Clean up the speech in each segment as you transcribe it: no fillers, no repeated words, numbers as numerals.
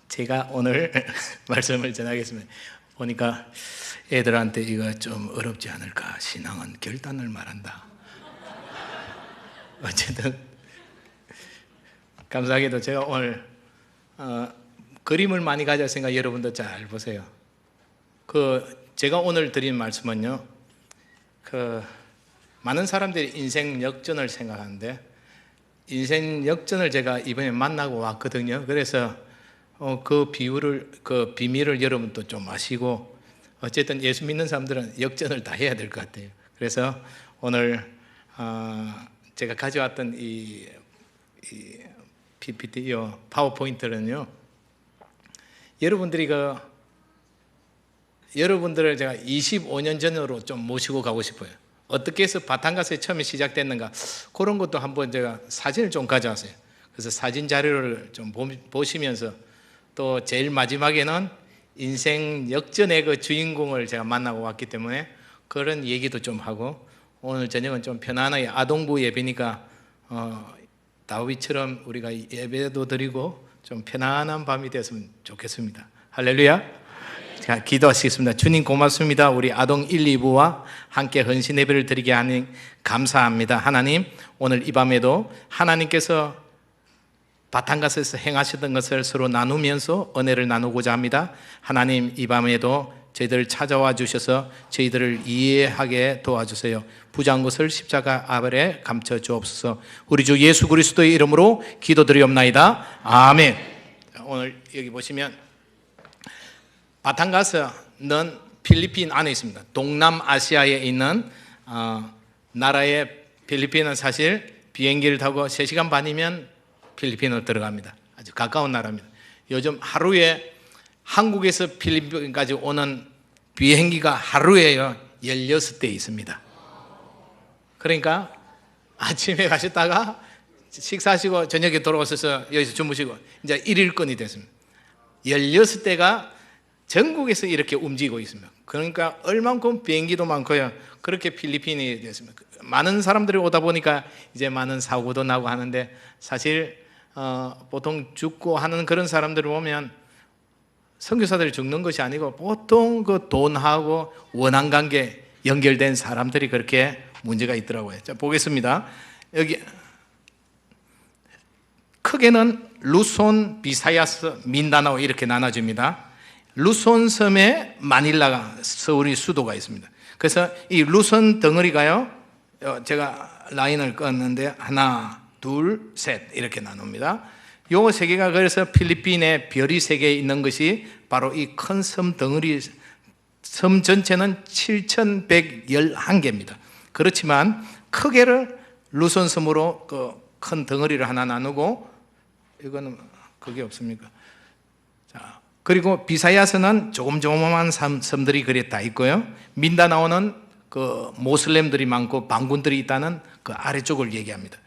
제가 오늘 말씀을 전하겠습니다. 보니까 애들한테 이거 좀 어렵지 않을까? 신앙은 결단을 말한다. 어쨌든 감사하게도 제가 오늘 그림을 많이 가졌으니까 여러분도 잘 보세요. 제가 오늘 드린 말씀은요, 많은 사람들이 인생 역전을 생각하는데 인생 역전을 제가 이번에 만나고 왔거든요. 그래서 그 비밀을 여러분도 좀 아시고, 어쨌든 예수 믿는 사람들은 역전을 다 해야 될 것 같아요. 그래서 오늘 제가 가져왔던 이 PPT, 파워포인트는요, 여러분들을 제가 25년 전으로 좀 모시고 가고 싶어요. 어떻게 해서 바탕가스에 처음에 시작됐는가, 그런 것도 한번 제가 사진을 좀 가져왔어요. 그래서 사진 자료를 좀 보시면서, 또 제일 마지막에는 인생 역전의 그 주인공을 제가 만나고 왔기 때문에 그런 얘기도 좀 하고, 오늘 저녁은 좀 편안하게 아동부 예배니까 다윗처럼 우리가 예배도 드리고 좀 편안한 밤이 되었으면 좋겠습니다. 할렐루야. 자, 기도하시겠습니다. 주님 고맙습니다. 우리 아동 1, 2부와 함께 헌신 예배를 드리게 하니 감사합니다. 하나님, 오늘 이 밤에도 하나님께서 바탕가스에서 행하셨던 것을 서로 나누면서 은혜를 나누고자 합니다. 하나님, 이 밤에도 저희들을 찾아와 주셔서 저희들을 이해하게 도와주세요. 부정한 것을 십자가 아래 감춰 주옵소서. 우리 주 예수 그리스도의 이름으로 기도드리옵나이다. 아멘. 오늘 여기 보시면 바탕가스는 필리핀 안에 있습니다. 동남아시아에 있는 나라의 필리핀은 사실 비행기를 타고 3시간 반이면 필리핀으로 들어갑니다. 아주 가까운 나라입니다. 요즘 하루에 한국에서 필리핀까지 오는 비행기가 하루에 16대 있습니다. 그러니까 아침에 가셨다가 식사하시고 저녁에 돌아오셔서 여기서 주무시고 이제 1일권이 됐습니다. 16대가 전국에서 이렇게 움직이고 있습니다. 그러니까 얼만큼 비행기도 많고요. 그렇게 필리핀이 됐습니다. 많은 사람들이 오다 보니까 이제 많은 사고도 나고 하는데, 사실 보통 죽고 하는 그런 사람들을 보면 선교사들이 죽는 것이 아니고 보통 그 돈하고 원한 관계 연결된 사람들이 그렇게 문제가 있더라고요. 자, 보겠습니다. 여기 크게는 루손, 비사야스, 민다나오 이렇게 나눠집니다. 루손 섬에 마닐라가 서울이 수도가 있습니다. 그래서 이 루손 덩어리가요, 제가 라인을 껐는데 하나, 둘, 셋 이렇게 나눕니다. 요 세 개가, 그래서 필리핀에 별이 3개 있는 것이 바로 이 큰 섬 덩어리, 섬 전체는 7,111개입니다. 그렇지만 크게를 루손 섬으로 그 큰 덩어리를 하나 나누고, 이거는 그게 없습니까? 자, 그리고 비사야스는 조그마한 섬들이 그래 다 있고요. 민다나오는 그 모슬렘들이 많고 반군들이 있다는 그 아래쪽을 얘기합니다.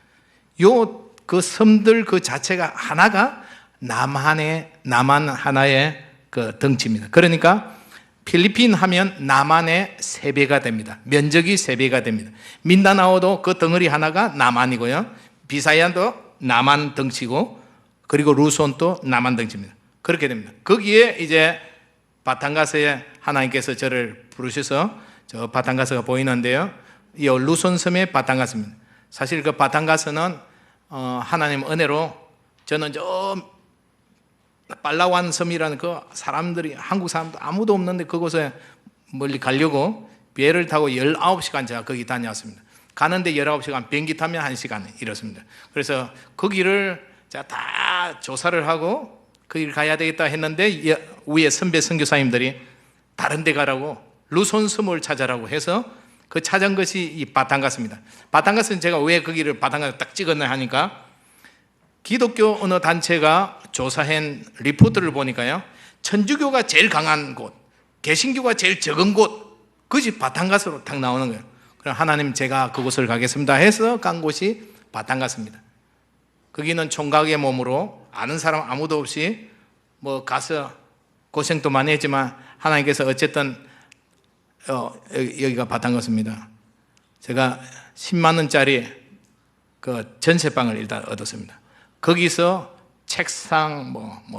그 섬들 그 자체가 하나가 남한 하나의 그 덩치입니다. 그러니까 필리핀 하면 남한의 3배가 됩니다. 면적이 3배가 됩니다. 민다나오도 그 덩어리 하나가 남한이고요. 비사야도 남한 덩치고, 그리고 루손도 남한 덩치입니다. 그렇게 됩니다. 거기에 이제 바탕가스에 하나님께서 저를 부르셔서, 저 바탕가스가 보이는데요, 이 루손 섬의 바탕가스입니다. 사실 그 바탕가스는 하나님 은혜로 저는 저 팔라완 섬이라는 그 사람들이, 한국 사람도 아무도 없는데 그곳에 멀리 가려고 배를 타고 19시간 제가 거기 다녀왔습니다. 가는데 19시간, 비행기 타면 1시간 이렇습니다. 그래서 거기를 제가 다 조사를 하고 거기를 가야 되겠다 했는데, 위에 선배 선교사님들이 다른 데 가라고, 루손 섬을 찾아라고 해서 그 찾은 것이 이 바탕가스입니다. 바탕가스는 제가 왜 거기를 바탕가스 딱 찍었나 하니까, 기독교 어느 단체가 조사한 리포트를 보니까요, 천주교가 제일 강한 곳, 개신교가 제일 적은 곳, 그것이 바탕가스로 딱 나오는 거예요. 그럼 하나님, 제가 그곳을 가겠습니다 해서 간 곳이 바탕가스입니다. 거기는 총각의 몸으로 아는 사람 아무도 없이 뭐 가서 고생도 많이 했지만 하나님께서 어쨌든 여기가 바탕가스입니다. 제가 10만 원짜리 그 전세방을 일단 얻었습니다. 거기서 책상,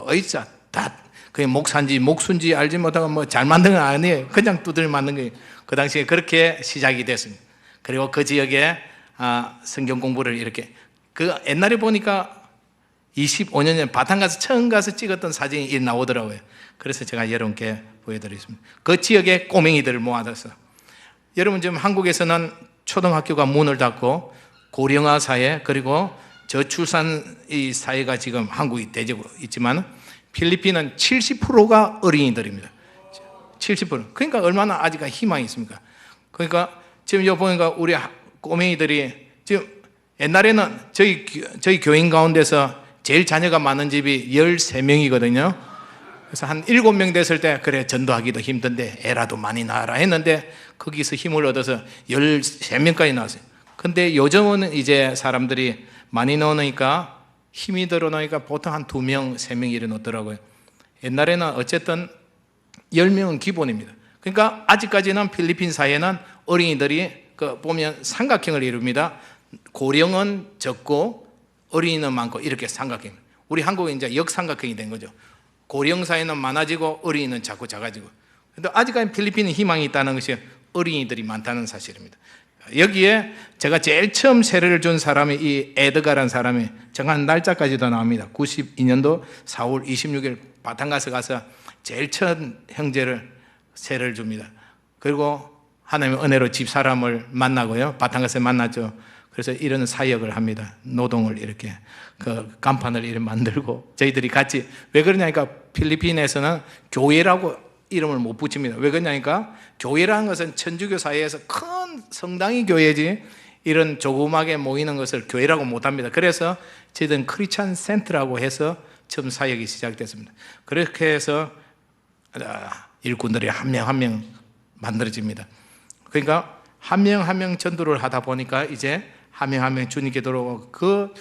의자 다 그게 목사인지 목수인지 알지 못하고 뭐 잘 만든 건 아니에요. 그냥 두드려 맞는 거예요. 그 당시에 그렇게 시작이 됐습니다. 그리고 그 지역에 성경 공부를 이렇게 그 옛날에 보니까 25년 전에 바탕 가서 처음 가서 찍었던 사진이 나오더라고요. 그래서 제가 여러분께 보여드리겠습니다. 그 지역에 꼬맹이들을 모아서 여러분 지금 한국에서는 초등학교가 문을 닫고 고령화 사회 그리고 저출산 이 사회가 지금 한국이 되고 있지만 필리핀은 70%가 어린이들입니다. 70%. 그러니까 얼마나 아직 희망이 있습니까? 그러니까 지금 여기 보니까 우리 꼬맹이들이 지금 옛날에는 저희 교인 가운데서 제일 자녀가 많은 집이 13명이거든요. 그래서 한 7명 됐을 때 그래 전도하기도 힘든데 애라도 많이 낳아라 했는데 거기서 힘을 얻어서 13명까지 나왔어요. 근데 요즘은 이제 사람들이 많이 넣으니까 힘이 들어놓으니까 보통 한 2명, 3명 이래 놓더라고요. 옛날에는 어쨌든 10명은 기본입니다. 그러니까 아직까지는 필리핀 사회는 어린이들이 보면 삼각형을 이룹니다. 고령은 적고 어린이는 많고 이렇게 삼각형. 우리 한국은 이제 역삼각형이 된 거죠. 고령 사회는 많아지고 어린이는 자꾸 작아지고. 근데 아직까지 필리핀에 희망이 있다는 것이 어린이들이 많다는 사실입니다. 여기에 제가 제일 처음 세례를 준 사람이 이 에드가라는 사람이 정한 날짜까지도 나옵니다. 92년도 4월 26일 바탕가스 가서 제일 첫 형제를 세례를 줍니다. 그리고 하나님의 은혜로 집사람을 만나고요. 바탕가스에 만났죠. 그래서 이런 사역을 합니다. 노동을 이렇게 그 간판을 이렇게 만들고 저희들이 같이 왜 그러냐니까 필리핀에서는 교회라고 이름을 못 붙입니다. 왜 그러냐니까 교회라는 것은 천주교 사회에서 큰 성당이 교회지 이런 조그맣게 모이는 것을 교회라고 못합니다. 그래서 저희들은 크리스찬 센터라고 해서 처음 사역이 시작됐습니다. 그렇게 해서 일꾼들이 한 명 한 명 만들어집니다. 그러니까 한 명 한 명 전도를 하다 보니까 이제 한 명 한 명 주님께 돌아오고 그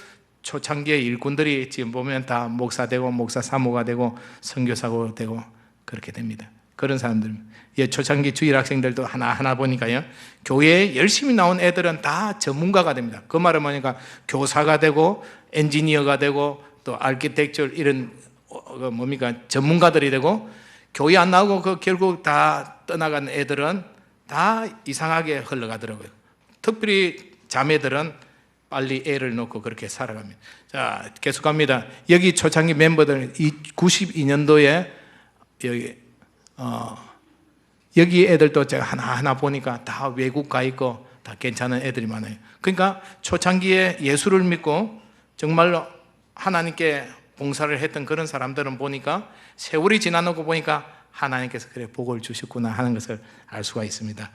초창기의 일꾼들이 지금 보면 다 목사 되고 목사 사모가 되고 선교사가 되고 그렇게 됩니다. 그런 사람들. 초창기 주일 학생들도 하나하나 보니까요. 교회에 열심히 나온 애들은 다 전문가가 됩니다. 그 말은 뭐니까 교사가 되고 엔지니어가 되고 또 아키텍처 이런 뭡니까 전문가들이 되고 교회 안 나오고 결국 다 떠나간 애들은 다 이상하게 흘러가더라고요. 특별히 자매들은 빨리 애를 놓고 그렇게 살아갑니다. 자, 계속합니다. 여기 초창기 멤버들 92년도에 여기 애들도 제가 하나하나 보니까 다 외국 가 있고 다 괜찮은 애들이 많아요. 그러니까 초창기에 예수를 믿고 정말로 하나님께 봉사를 했던 그런 사람들은 보니까 세월이 지나고 보니까 하나님께서 그래 복을 주셨구나 하는 것을 알 수가 있습니다.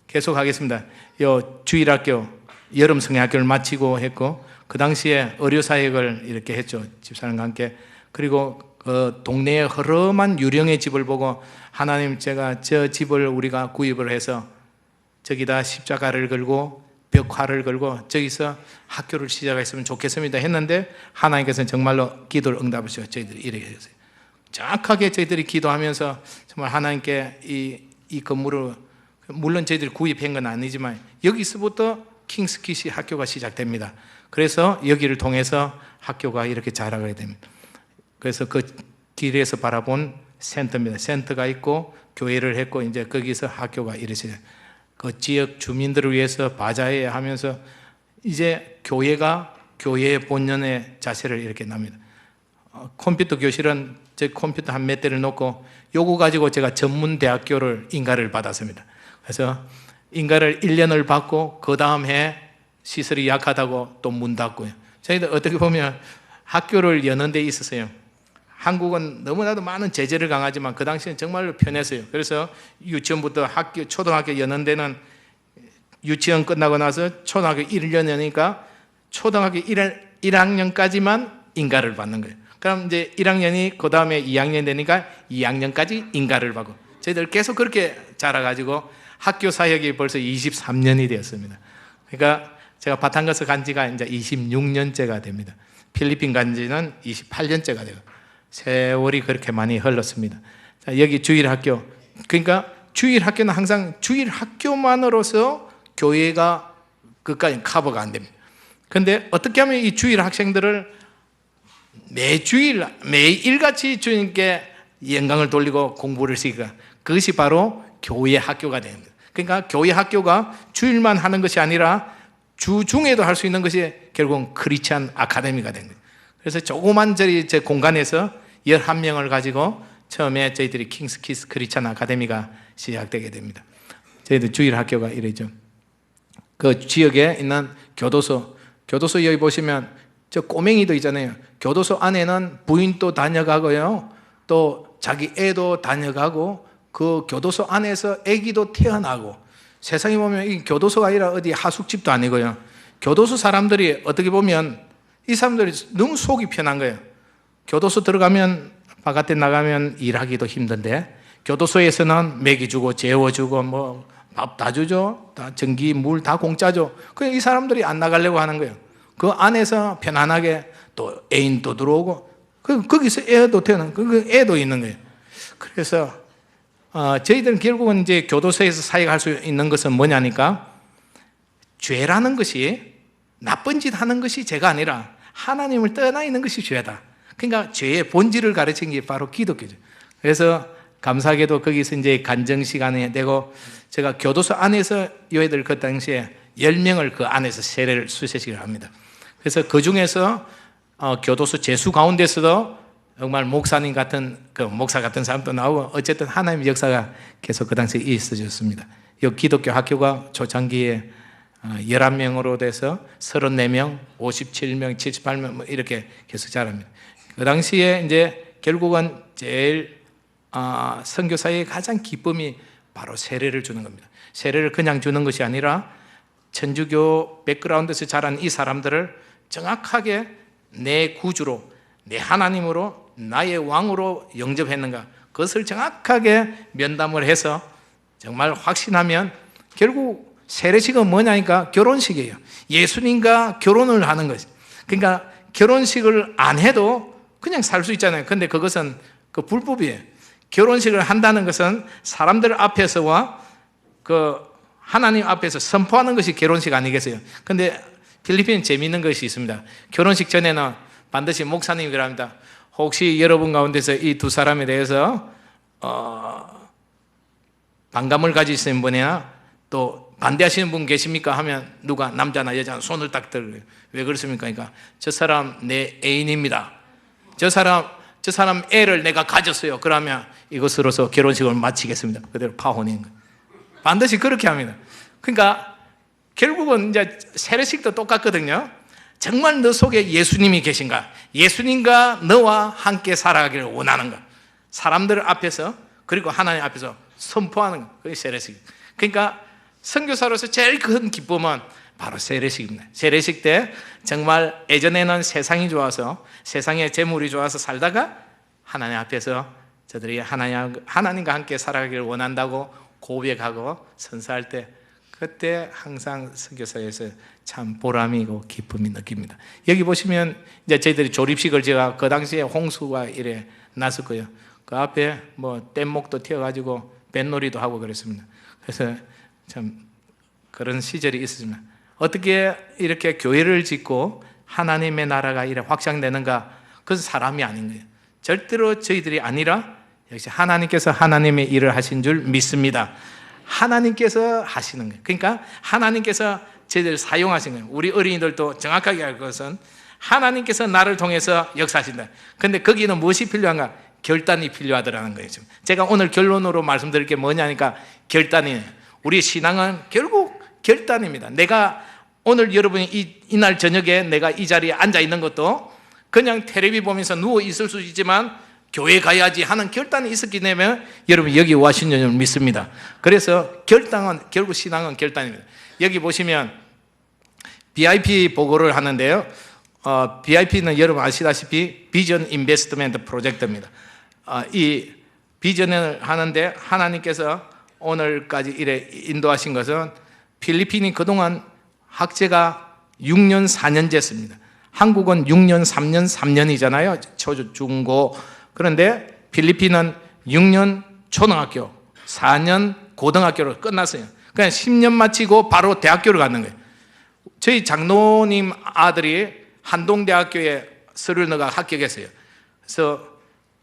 계속하겠습니다. 요 주일학교 여름 성야학교를 마치고 했고 그 당시에 의료 사역을 이렇게 했죠. 집사람과 함께. 그리고 그 동네에 허름한 유령의 집을 보고 하나님 제가 저 집을 우리가 구입을 해서 저기다 십자가를 걸고 벽화를 걸고 저기서 학교를 시작했으면 좋겠습니다 했는데 하나님께서는 정말로 기도를 응답하셔 저희들이 이렇게 했어요. 정확하게 저희들이 기도하면서 정말 하나님께 이 건물을 물론 저희들이 구입한 건 아니지만 여기서부터 킹스킷이 학교가 시작됩니다. 그래서 여기를 통해서 학교가 이렇게 자라게 됩니다. 그래서 그 길에서 바라본 센터입니다. 센터가 있고 교회를 했고 이제 거기서 학교가 이렇게 그 지역 주민들을 위해서 바자회 하면서 이제 교회가 교회의 본연의 자세를 이렇게 납니다. 컴퓨터 교실은 제 컴퓨터 한 몇 대를 놓고 요거 가지고 제가 전문 대학교를 인가를 받았습니다. 그래서 인가를 1년을 받고 그 다음 해 시설이 약하다고 또 문 닫고요. 저희들 어떻게 보면 학교를 여는 데 있었어요. 한국은 너무나도 많은 제재를 강하지만 그 당시에는 정말로 편했어요. 그래서 유치원부터 초등학교 여는 데는 유치원 끝나고 나서 초등학교 1년 여니까 초등학교 1학년까지만 인가를 받는 거예요. 그럼 이제 1학년이 그 다음에 2학년 되니까 2학년까지 인가를 받고 저희들 계속 그렇게 자라가지고 학교 사역이 벌써 23년이 되었습니다. 그러니까 제가 바탕가스 간 지가 이제 26년째가 됩니다. 필리핀 간 지는 28년째가 돼요. 세월이 그렇게 많이 흘렀습니다. 자, 여기 주일학교. 그러니까 주일학교는 항상 주일학교만으로서 교회가 그까지 커버가 안 됩니다. 그런데 어떻게 하면 이 주일 학생들을 매주일 매일같이 주님께 영광을 돌리고 공부를 시키니까 그것이 바로 교회 학교가 됩니다. 그러니까 교회 학교가 주일만 하는 것이 아니라 주중에도 할 수 있는 것이 결국은 크리스찬 아카데미가 됩니다. 그래서 조그만 제 공간에서 11명을 가지고 처음에 저희들이 킹스키스 크리스찬 아카데미가 시작되게 됩니다. 저희들 주일 학교가 이러죠. 그 지역에 있는 교도소 여기 보시면 저 꼬맹이도 있잖아요. 교도소 안에는 부인도 다녀가고요, 또 자기 애도 다녀가고, 그 교도소 안에서 아기도 태어나고, 세상에 보면 이 교도소가 아니라 어디 하숙집도 아니고요. 교도소 사람들이 어떻게 보면 이 사람들이 너무 속이 편한 거예요. 교도소 들어가면 바깥에 나가면 일하기도 힘든데 교도소에서는 먹이주고 재워주고 뭐 밥 다 주죠. 다 전기 물 다 공짜죠. 그냥 이 사람들이 안 나가려고 하는 거예요. 그 안에서 편안하게 또 애인도 들어오고, 거기서 애도 태어나고 그 애도 있는 거예요. 그래서 저희들은 결국은 이제 교도소에서 사역할 수 있는 것은 뭐냐니까, 죄라는 것이, 나쁜 짓 하는 것이 죄가 아니라 하나님을 떠나 있는 것이 죄다. 그러니까 죄의 본질을 가르친 게 바로 기독교죠. 그래서 감사하게도 거기서 이제 간증 시간이 되고, 제가 교도소 안에서 요애들 그 당시에 10명을 그 안에서 세례를 수세식을 합니다. 그래서 그 중에서 교도소 재수 가운데서도 정말 목사님 같은, 그 목사 같은 사람도 나오고, 어쨌든 하나님의 역사가 계속 그 당시에 있어졌습니다. 이 기독교 학교가 초창기에 11명으로 돼서 34명, 57명, 78명 뭐 이렇게 계속 자랍니다. 그 당시에 이제 결국은 제일 선교사의 가장 기쁨이 바로 세례를 주는 겁니다. 세례를 그냥 주는 것이 아니라 천주교 백그라운드에서 자란 이 사람들을 정확하게 내 구주로, 내 하나님으로, 나의 왕으로 영접했는가, 그것을 정확하게 면담을 해서 정말 확신하면, 결국 세례식은 뭐냐니까 결혼식이에요. 예수님과 결혼을 하는 것이. 그러니까 결혼식을 안 해도 그냥 살 수 있잖아요. 근데 그것은 그 불법이에요. 결혼식을 한다는 것은 사람들 앞에서와 그 하나님 앞에서 선포하는 것이 결혼식 아니겠어요? 근데 필리핀은 재미있는 것이 있습니다. 결혼식 전에는 반드시 목사님이 그럽니다. 혹시 여러분 가운데서 이 두 사람에 대해서 반감을 가지시는 분이나 또 반대하시는 분 계십니까? 하면 누가 남자나 여자나 손을 딱 들어요. 왜 그렇습니까? 그러니까 저 사람 내 애인입니다. 저 사람 애를 내가 가졌어요. 그러면 이것으로서 결혼식을 마치겠습니다. 그대로 파혼인 거예요. 반드시 그렇게 합니다. 그러니까 결국은 이제 세례식도 똑같거든요. 정말 너 속에 예수님이 계신가? 예수님과 너와 함께 살아가기를 원하는가? 사람들 앞에서, 그리고 하나님 앞에서 선포하는 거. 그게 세례식. 그러니까 선교사로서 제일 큰 기쁨은 바로 세례식입니다. 세례식 때 정말 예전에는 세상이 좋아서, 세상의 재물이 좋아서 살다가 하나님 앞에서 저들이 하나님과 함께 살아가기를 원한다고 고백하고 선서할 때, 그때 항상 선교사에서 참 보람이고 기쁨이 느낍니다. 여기 보시면 이제 저희들이 조립식을, 제가 그 당시에 홍수가 이래 났었고요. 그 앞에 뭐 뗏목도 튀어가지고 뱃놀이도 하고 그랬습니다. 그래서 참 그런 시절이 있었습니다. 어떻게 이렇게 교회를 짓고 하나님의 나라가 이래 확장되는가? 그건 사람이 아닌 거예요. 절대로 저희들이 아니라 역시 하나님께서 하나님의 일을 하신 줄 믿습니다. 하나님께서 하시는 거예요. 그러니까 하나님께서 저희들을 사용하신 거예요. 우리 어린이들도 정확하게 알 것은 하나님께서 나를 통해서 역사하신다. 그런데 거기는 무엇이 필요한가? 결단이 필요하더라는 거예요. 제가 오늘 결론으로 말씀드릴 게 뭐냐니까 결단이에요. 우리 신앙은 결국 결단입니다. 내가 오늘 여러분이 이날 저녁에 내가 이 자리에 앉아 있는 것도 그냥 텔레비 보면서 누워 있을 수 있지만 교회 가야지 하는 결단이 있었기 때문에 여러분 여기 와신 줄 믿습니다. 그래서 결단은, 결국 신앙은 결단입니다. 여기 보시면 BIP 보고를 하는데요. BIP는 여러분 아시다시피 비전 인베스트먼트 프로젝트입니다. 이 비전을 하는데 하나님께서 오늘까지 이래 인도하신 것은, 필리핀이 그동안 학제가 6년 4년제였습니다. 한국은 6년 3년 3년이잖아요. 초, 중, 고. 그런데 필리핀은 6년 초등학교, 4년 고등학교로 끝났어요. 그냥 10년 마치고 바로 대학교를 가는 거예요. 저희 장로님 아들이 한동대학교에 서류를 넣어가 합격했어요. 그래서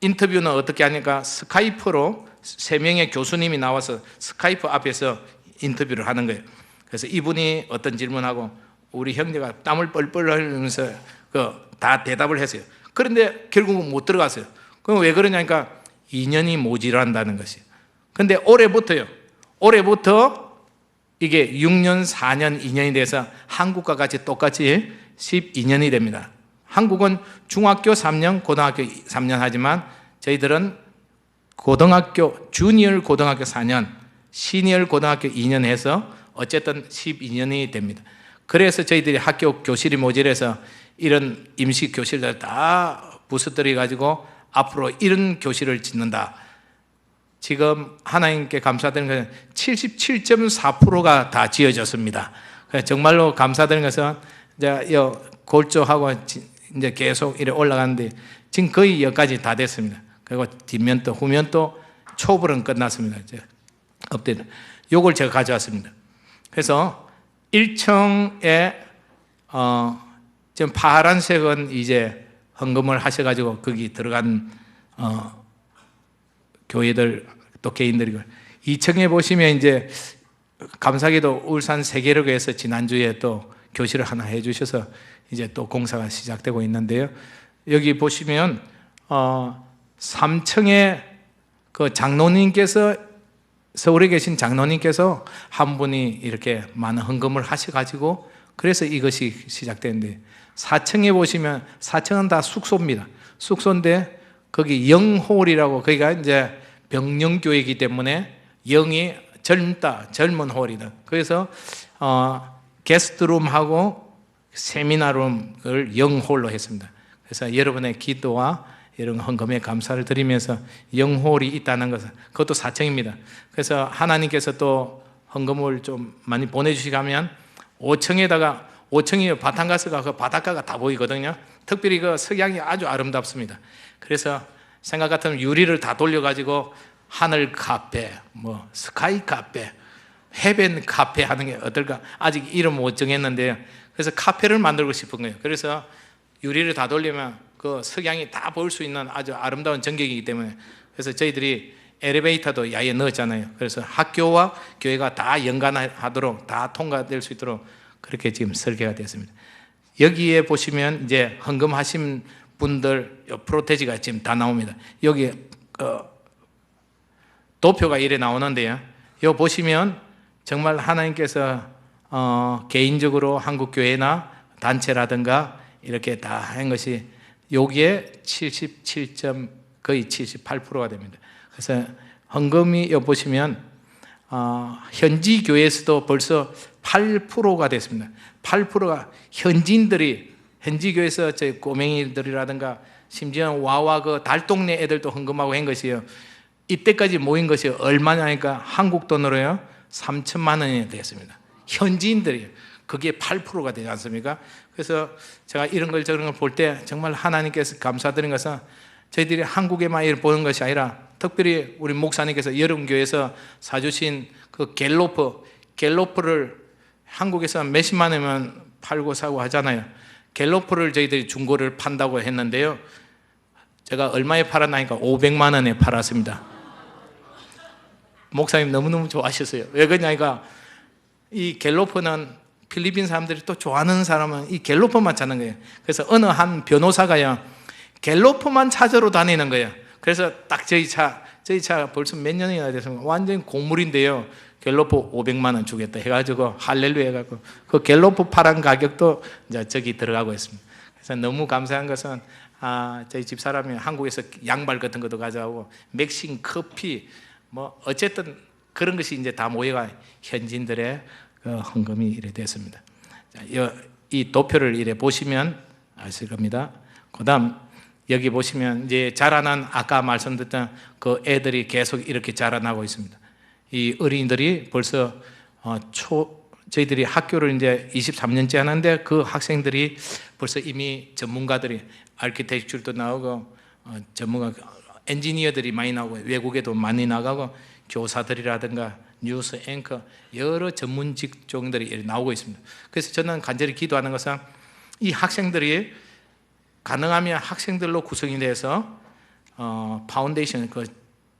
인터뷰는 어떻게 하니까 스카이프로 3명의 교수님이 나와서 스카이프 앞에서 인터뷰를 하는 거예요. 그래서 이분이 어떤 질문하고 우리 형제가 땀을 뻘뻘 흘리면서 다 대답을 했어요. 그런데 결국은 못 들어갔어요. 그럼 왜 그러냐니까 2년이 모자란다는 것이에요. 근데 올해부터 이게 6년, 4년, 2년이 돼서 한국과 같이 똑같이 12년이 됩니다. 한국은 중학교 3년, 고등학교 3년 하지만 저희들은 고등학교, 주니어 고등학교 4년, 시니어 고등학교 2년 해서 어쨌든 12년이 됩니다. 그래서 저희들이 학교 교실이 모자라서 이런 임시 교실들 다 부서뜨려 가지고 앞으로 이런 교실을 짓는다. 지금 하나님께 감사드리는 것은 77.4%가 다 지어졌습니다. 정말로 감사드리는 것은 이제 골조하고 이제 계속 이래 올라가는데 지금 거의 여기까지 다 됐습니다. 그리고 뒷면도 후면도 초벌은 끝났습니다. 이제 업데이트. 요걸 제가 가져왔습니다. 그래서 1층에 지금 파란색은 이제 헌금을 하셔가지고 거기 들어간 교회들 또 개인들이고 2층에 보시면 이제 감사기도 울산 세계로교에서 지난주에 또 교실을 하나 해주셔서 이제 또 공사가 시작되고 있는데요. 여기 보시면 3층에 그 장로님께서 서울에 계신 장로님께서 한 분이 이렇게 많은 헌금을 하셔가지고 그래서 이것이 시작되는데 4층에 보시면 4층은 다 숙소입니다. 숙소인데 거기 영홀이라고 거기가 이제 병영교회이기 때문에 영이 젊은 홀이다. 그래서 게스트룸하고 세미나룸을 영홀로 했습니다. 그래서 여러분의 기도와 이런 헌금에 감사를 드리면서 영홀이 있다는 것은 그것도 4층입니다. 그래서 하나님께서 또 헌금을 좀 많이 보내주시면 5층이 바탕가스가 그 바닷가가 다 보이거든요. 특별히 그 석양이 아주 아름답습니다. 그래서 생각 같으면 유리를 다 돌려가지고 하늘 카페, 뭐 스카이 카페, 헤븐 카페 하는 게 어떨까? 아직 이름 못 정했는데요. 그래서 카페를 만들고 싶은 거예요. 그래서 유리를 다 돌리면 그 석양이 다 볼 수 있는 아주 아름다운 전경이기 때문에 그래서 저희들이 엘리베이터도 야에 넣었잖아요. 그래서 학교와 교회가 다 연관하도록 다 통과될 수 있도록 그렇게 지금 설계가 됐습니다. 여기에 보시면 이제 헌금하신 분들 프로테지가 지금 다 나옵니다. 여기 도표가 이래 나오는데요. 여기 보시면 정말 하나님께서 개인적으로 한국교회나 단체라든가 이렇게 다 한 것이 여기에 77. 거의 78%가 됩니다. 그래서 헌금이 여기 보시면 현지 교회에서도 벌써 8%가 됐습니다. 8%가 현지 교회에서 저희 꼬맹이들이라든가 심지어 와와 그 달동네 애들도 헌금하고 한 것이요. 이때까지 모인 것이 얼마냐니까 한국 돈으로요 3천만 원이 되었습니다. 현지인들이요. 그게 8%가 되지 않습니까? 그래서 제가 이런 걸 저런 걸 볼 때 정말 하나님께서 감사드린 것은 저희들이 한국에만 이렇게 보는 것이 아니라 특별히 우리 목사님께서 여름교회에서 사주신 그 갤로프를 한국에서 몇십만 원이면 팔고 사고 하잖아요. 갤로프를 저희들이 중고를 판다고 했는데요. 제가 얼마에 팔았나니까 500만 원에 팔았습니다. 목사님 너무너무 좋아하셨어요. 왜 그러냐니까 이 갤로프는 필리핀 사람들이 또 좋아하는 사람은 이 갤로프만 찾는 거예요. 그래서 어느 한 변호사가요 갤로프만 찾으러 다니는 거예요. 그래서 딱 저희 차 벌써 몇 년이나 돼서 완전히 곡물인데요. 갤로프 500만 원 주겠다 해가지고 할렐루야 해가지고 그 갤로프 파란 가격도 이제 저기 들어가고 있습니다. 그래서 너무 감사한 것은 저희 집사람이 한국에서 양발 같은 것도 가져가고 맥신 커피 뭐 어쨌든 그런 것이 이제 다 모여가 현지인들의 그 헌금이 이래 됐습니다. 이 도표를 이래 보시면 아실 겁니다. 그다음 여기 보시면 이제 자라난 아까 말씀드렸던 그 애들이 계속 이렇게 자라나고 있습니다. 이 어린이들이 벌써 저희들이 학교를 이제 23년째 하는데 그 학생들이 벌써 이미 전문가들이 아키텍처도 나오고 전문가 엔지니어들이 많이 나오고 외국에도 많이 나가고 교사들이라든가 뉴스 앵커 여러 전문 직종들이 나오고 있습니다. 그래서 저는 간절히 기도하는 것은 이 학생들이 가능하면 학생들로 구성이 돼서 파운데이션, 그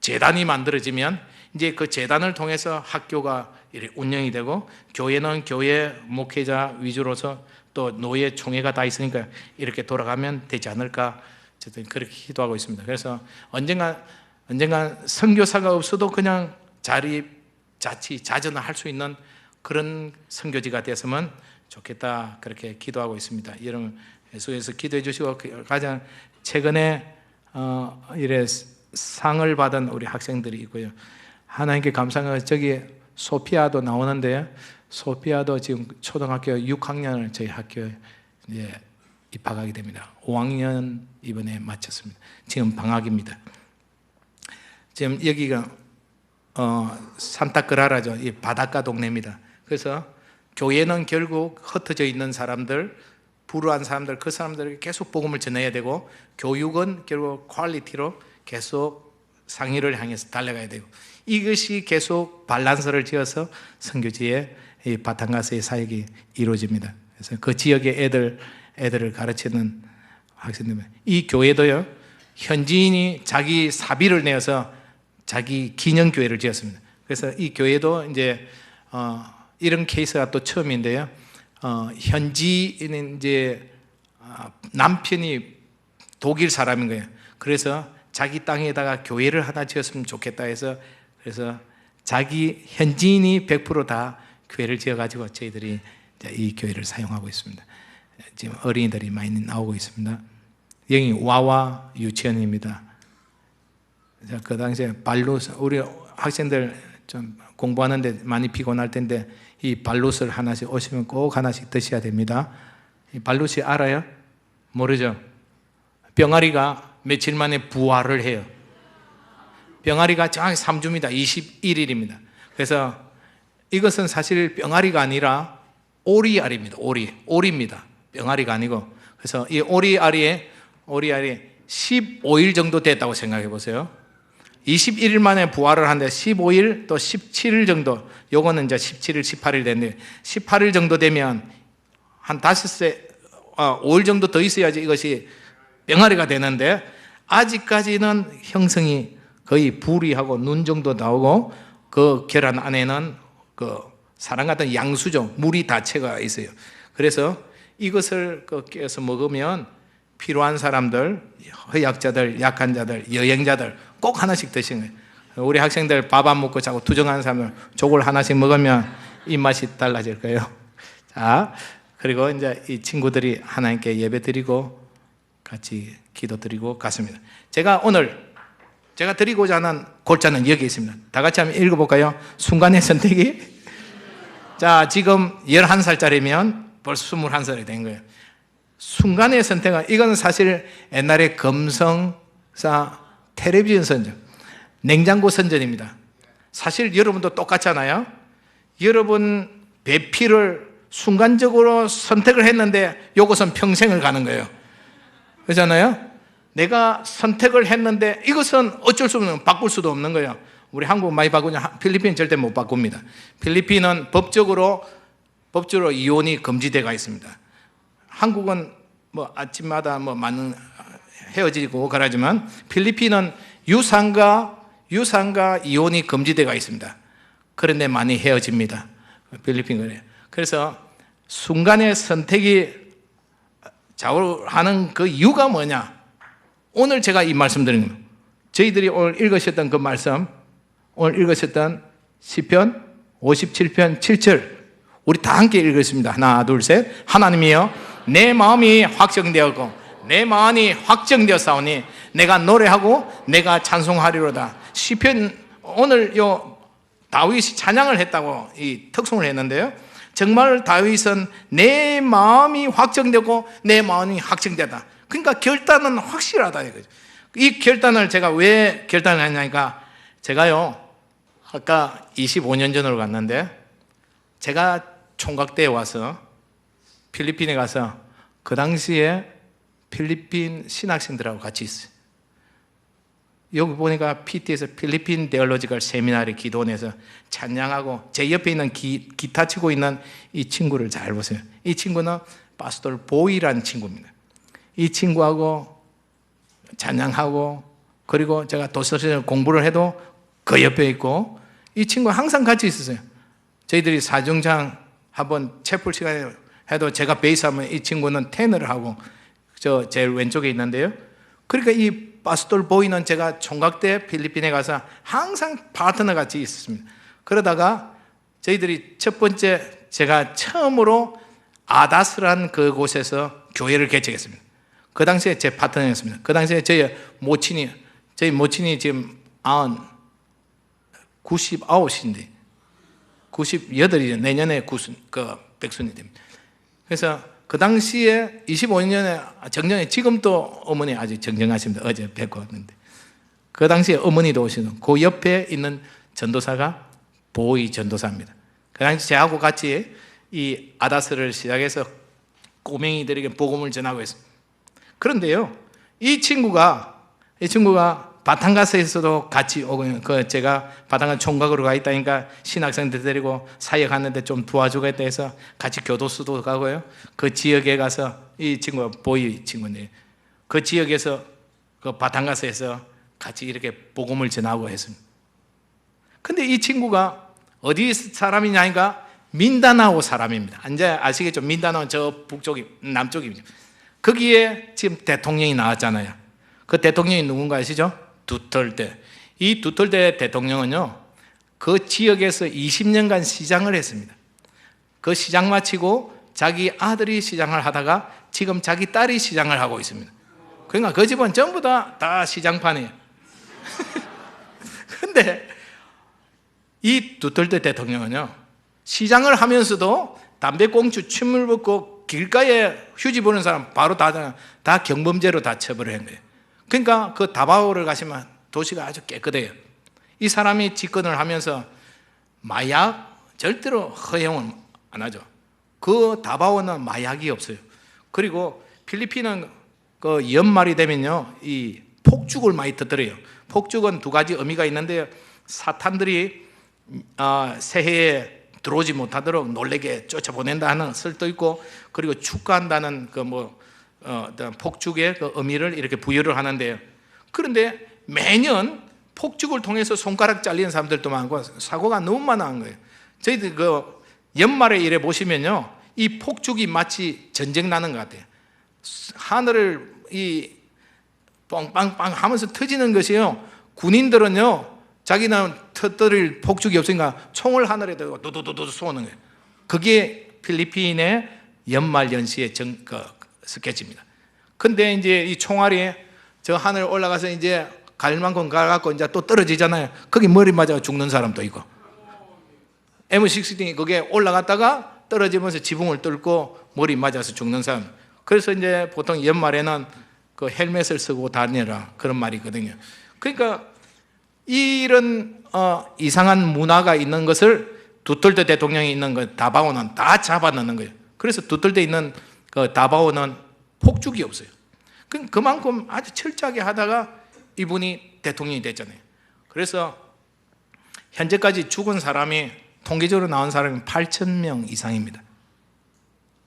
재단이 만들어지면 이제 그 재단을 통해서 학교가 운영이 되고, 교회는 교회 목회자 위주로서 또 노예 총회가 다 있으니까 이렇게 돌아가면 되지 않을까, 어쨌든 그렇게 기도하고 있습니다. 그래서 언젠가 선교사가 없어도 그냥 자전을 할 수 있는 그런 선교지가 됐으면 좋겠다, 그렇게 기도하고 있습니다. 여러분 예수에서 기도해 주시고, 가장 최근에 이래 상을 받은 우리 학생들이 있고요. 하나님께 감사합니다. 저기 소피아도 나오는데, 소피아도 지금 초등학교 6학년을 저희 학교에 이제 입학하게 됩니다. 5학년 이번에 마쳤습니다. 지금 방학입니다. 지금 여기가 산타크라라죠. 이 바닷가 동네입니다. 그래서 교회는 결국 흩어져 있는 사람들, 불우한 사람들, 그 사람들에게 계속 복음을 전해야 되고, 교육은 결국 퀄리티로 계속 상위를 향해서 달려가야 되고, 이것이 계속 밸런스를 지어서 선교지의 이 바탕가스의 사역이 이루어집니다. 그래서 그 지역의 애들을 가르치는 학생들, 이 교회도요, 현지인이 자기 사비를 내어서 자기 기념교회를 지었습니다. 그래서 이 교회도 이제 이런 케이스가 또 처음인데요. 현지인은 이제 남편이 독일 사람인 거예요. 그래서 자기 땅에다가 교회를 하나 지었으면 좋겠다 해서, 그래서 자기 현지인이 100% 교회를 지어가지고 저희들이 이 교회를 사용하고 있습니다. 지금 어린이들이 많이 나오고 있습니다. 여기 와와 유치원입니다. 그 당시에 발루스, 우리 학생들 좀 공부하는데 많이 피곤할 텐데 이 발룻을 하나씩 오시면 꼭 하나씩 드셔야 됩니다. 이 발룻이 알아요? 모르죠? 병아리가 며칠 만에 부화를 해요. 병아리가 정확히 3주입니다. 21일입니다. 그래서 이것은 사실 병아리가 아니라 오리알입니다. 오리입니다. 병아리가 아니고. 그래서 이 오리알이 15일 정도 됐다고 생각해 보세요. 21일 만에 부활을 하는데 15일 또 17일 정도, 요거는 이제 17일, 18일 됐는데 18일 정도 되면 한 5일 정도 더 있어야지 이것이 병아리가 되는데, 아직까지는 형성이 거의 부리하고 눈 정도 나오고, 그 계란 안에는 그 사람 같은 양수죠. 물이 다 채가 있어요. 그래서 이것을 깨서 먹으면 필요한 사람들, 허약자들, 약한 자들, 여행자들 꼭 하나씩 드시는 거예요. 우리 학생들 밥 안 먹고 자꾸 투정하는 사람들 저걸 하나씩 먹으면 입맛이 달라질 거예요. 자, 그리고 이제 이 친구들이 하나님께 예배 드리고 같이 기도 드리고 갔습니다. 제가 오늘 드리고자 하는 골자는 여기 있습니다. 다 같이 한번 읽어볼까요? 순간의 선택이. 자, 지금 11살짜리면 벌써 21살이 된 거예요. 순간의 선택은, 이건 사실 옛날에 금성사 텔레비전 선전, 냉장고 선전입니다. 사실 여러분도 똑같잖아요. 여러분 배필을 순간적으로 선택을 했는데 이것은 평생을 가는 거예요. 그렇잖아요? 내가 선택을 했는데 이것은 어쩔 수 없는, 바꿀 수도 없는 거예요. 우리 한국 많이 바꾸냐? 필리핀 절대 못 바꿉니다. 필리핀은 법적으로 이혼이 금지되어 있습니다. 한국은 뭐 아침마다 뭐 많은 헤어지고 그러지만 필리핀은 유산과 이혼이 금지되어 있습니다. 그런데 많이 헤어집니다. 필리핀 그래요. 그래서 순간의 선택이 좌우하는 그 이유가 뭐냐? 오늘 제가 이 말씀 드리는 거예요. 저희들이 오늘 읽으셨던 그 말씀, 오늘 읽으셨던 시편 57편 7절 우리 다 함께 읽겠습니다. 하나 둘 셋. 하나님이여 내 마음이 확정되었고 내 마음이 확정되었사오니 내가 노래하고 내가 찬송하리로다. 시편, 오늘 요 다윗이 찬양을 했다고 이 특송을 했는데요, 정말 다윗은 내 마음이 확정되고 내 마음이 확정되다. 그러니까 결단은 확실하다 이거죠. 이 결단을 제가 왜 결단을 했냐니까, 제가요 아까 25년 전으로 갔는데, 제가 총각대에 와서 필리핀에 가서 그 당시에 필리핀 신학생들하고 같이 있어요. 여기 보니까 PT에서 필리핀 데올로지컬 세미나리 기도원에서 찬양하고, 제 옆에 있는 기타 치고 있는 이 친구를 잘 보세요. 이 친구는 파스tor 보이라는 친구입니다. 이 친구하고 찬양하고, 그리고 제가 도서실 공부를 해도 그 옆에 있고, 이 친구가 항상 같이 있었어요. 저희들이 사중장 한번 채플 시간에 해도 제가 베이스 하면 이 친구는 테너를 하고, 저 제일 왼쪽에 있는데요. 그러니까 이 파스톨 보이는 제가 총각 때 필리핀에 가서 항상 파트너 같이 있었습니다. 그러다가 저희들이 첫 번째 제가 처음으로 아다스라는 그곳에서 교회를 개척했습니다. 그 당시에 제 파트너였습니다. 그 당시에 저희 모친이 지금 99인데 98이죠. 내년에 백순이 됩니다. 그래서 그 당시에 25년에 정정해, 지금 또 어머니 아주 정정하십니다. 어제 뵙고 왔는데 그 당시에 어머니도 오시는, 그 옆에 있는 전도사가 보이 전도사입니다. 그 당시 저하고 같이 이 아다스를 시작해서 꼬맹이들에게 복음을 전하고 있습니다. 그런데요, 이 친구가 바탕가스에서도 같이 오고, 제가 바탕가스 총각으로 가 있다니까 신학생들 데리고 사역 하는데 좀 도와주고 했다 해서 같이 교도소도 가고요. 그 지역에 가서, 이 친구가 보이 친구인데, 그 지역에서 그 바탕가스에서 같이 이렇게 복음을 전하고 했습니다. 근데 이 친구가 어디 사람이냐니까 민다나오 사람입니다. 이제 아시겠죠? 민다나오는 저 남쪽입니다. 거기에 지금 대통령이 나왔잖아요. 그 대통령이 누군가 아시죠? 두털테. 이 두털테 대통령은요, 그 지역에서 20년간 시장을 했습니다. 그 시장 마치고 자기 아들이 시장을 하다가 지금 자기 딸이 시장을 하고 있습니다. 그러니까 그 집은 전부 다 시장판이에요. 근데 이 두털테 대통령은요, 시장을 하면서도 담배꽁초 침을 붓고 길가에 휴지 보는 사람 바로 다 경범죄로 다 처벌을 한 거예요. 그러니까 그 다바오를 가시면 도시가 아주 깨끗해요. 이 사람이 집권을 하면서 마약 절대로 허용을 안 하죠. 그 다바오는 마약이 없어요. 그리고 필리핀은 그 연말이 되면요, 이 폭죽을 많이 터뜨려요. 폭죽은 두 가지 의미가 있는데요, 사탄들이 새해에 들어오지 못하도록 놀래게 쫓아보낸다 하는 설도 있고, 그리고 축하한다는 폭죽의 그 의미를 이렇게 부여를 하는데요. 그런데 매년 폭죽을 통해서 손가락 잘리는 사람들도 많고 사고가 너무 많은 거예요. 저희들 그 연말에 이래 보시면요, 이 폭죽이 마치 전쟁 나는 것 같아요. 하늘을 이 빵빵빵 하면서 터지는 것이요, 군인들은요, 자기는 터뜨릴 폭죽이 없으니까 총을 하늘에 들고 두두두두 쏘는 거예요. 그게 필리핀의 연말 연시의 스케치입니다. 근데 이제 이 총알이 저 하늘 올라가서 이제 갈 만큼 가갖고 이제 또 떨어지잖아요. 거기 머리 맞아 죽는 사람도 있고, M16이 그게 올라갔다가 떨어지면서 지붕을 뚫고 머리 맞아서 죽는 사람. 그래서 이제 보통 연말에는 그 헬멧을 쓰고 다니라 그런 말이 있거든요. 그러니까 이런 이상한 문화가 있는 것을 두털테 대통령이 있는 그 다바오는 다 잡아넣는 거예요. 그래서 두털테 있는 그 다바오는 폭죽이 없어요. 그만큼 아주 철저하게 하다가 이분이 대통령이 됐잖아요. 그래서 현재까지 죽은 사람이 통계적으로 나온 사람이 8,000명 이상입니다.